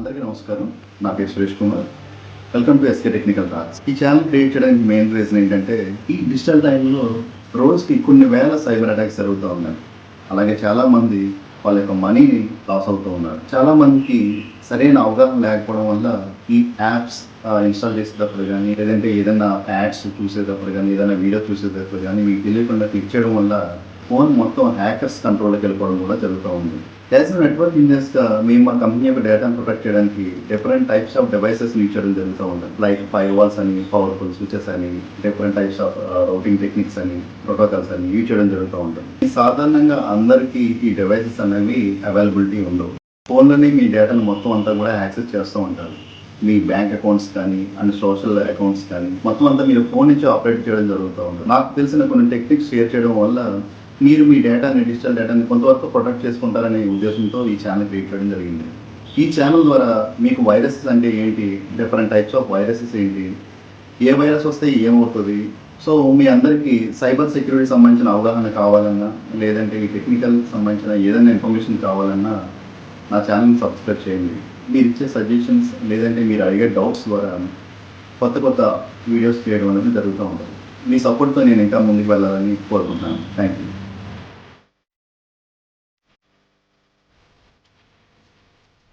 అందరికీ నమస్కారం. నా పేరు Suresh Kumar. Welcome to SK technical talks. ఈ ఛానల్ క్రియేట్ చేయడానికి మెయిన్ రీజన్ ఏంటంటే, ఈ డిజిటల్ టైంలో రోజుకి కొన్ని వేల సైబర్ అటాక్స్ జరుగుతూ ఉన్నాయి. అలాగే చాలామంది వాళ్ళ యొక్క మనీని లాస్ అవుతూ ఉన్నారు. చాలామందికి సరైన అవగాహన లేకపోవడం వల్ల ఈ యాప్స్ ఇన్స్టాల్ చేసేటప్పుడు కానీ, లేదంటే ఏదైనా యాడ్స్ చూసేటప్పుడు కానీ, ఏదైనా వీడియో చూసేటప్పుడు కానీ మీకు తెలియకుండా క్లిక్ చేయడం వల్ల ఫోన్ మొత్తం హ్యాకర్స్ కంట్రోల్లోకి వెళ్ళిపోవడం కూడా జరుగుతూ ఉంది. యాజ్ ఎ నెట్వర్క్ ఇంజనీర్స్గా మేము మా కంపెనీ యొక్క డేటాను ప్రొటెక్ట్ చేయడానికి different types of devices use చేయడం జరుగుతూ ఉంటుంది. లైక్ ఫైర్ వాల్స్ అని, పవర్ఫుల్ స్విచెస్ అని, different types of routing techniques అని, ప్రోటోకాల్స్ అని యూజ్ చేయడం జరుగుతూ ఉంటుంది. సాధారణంగా అందరికీ ఈ డివైసెస్ అనేవి అవైలబిలిటీ ఉండవు. ఫోన్లోనే మీ డేటాను మొత్తం అంతా కూడా యాక్సెస్ చేస్తూ ఉంటారు. మీ బ్యాంక్ అకౌంట్స్ కానీ అండ్ సోషల్ అకౌంట్స్ కానీ మొత్తం అంతా మీరు ఫోన్ నుంచి ఆపరేట్ చేయడం జరుగుతూ ఉంటుంది. నాకు తెలిసిన కొన్ని టెక్నిక్స్ షేర్ చేయడం వల్ల మీరు మీ డేటాని, డిజిటల్ డేటాని కొంతవరకు ప్రొటెక్ట్ చేసుకుంటారనే ఉద్దేశంతో ఈ ఛానల్ క్రియేట్ చేయడం జరిగింది. ఈ ఛానల్ ద్వారా మీకు వైరసెస్ అంటే ఏంటి, డిఫరెంట్ టైప్స్ ఆఫ్ వైరసెస్ ఏంటి, ఏ వైరస్ వస్తే ఏమవుతుంది, సో మీ అందరికీ సైబర్ సెక్యూరిటీ సంబంధించిన అవగాహన కావాలన్నా, లేదంటే ఈ టెక్నికల్ సంబంధించిన ఏదైనా ఇన్ఫర్మేషన్ కావాలన్నా నా ఛానల్ని సబ్స్క్రైబ్ చేయండి. మీరు ఇచ్చే సజెషన్స్ లేదంటే మీరు అడిగే డౌట్స్ ద్వారా కొత్త వీడియోస్ చేయడం అనేది జరుగుతూ ఉంటుంది. మీ సపోర్ట్తో నేను ఇంకా ముందుకు వెళ్ళాలని కోరుకుంటున్నాను. Thank you.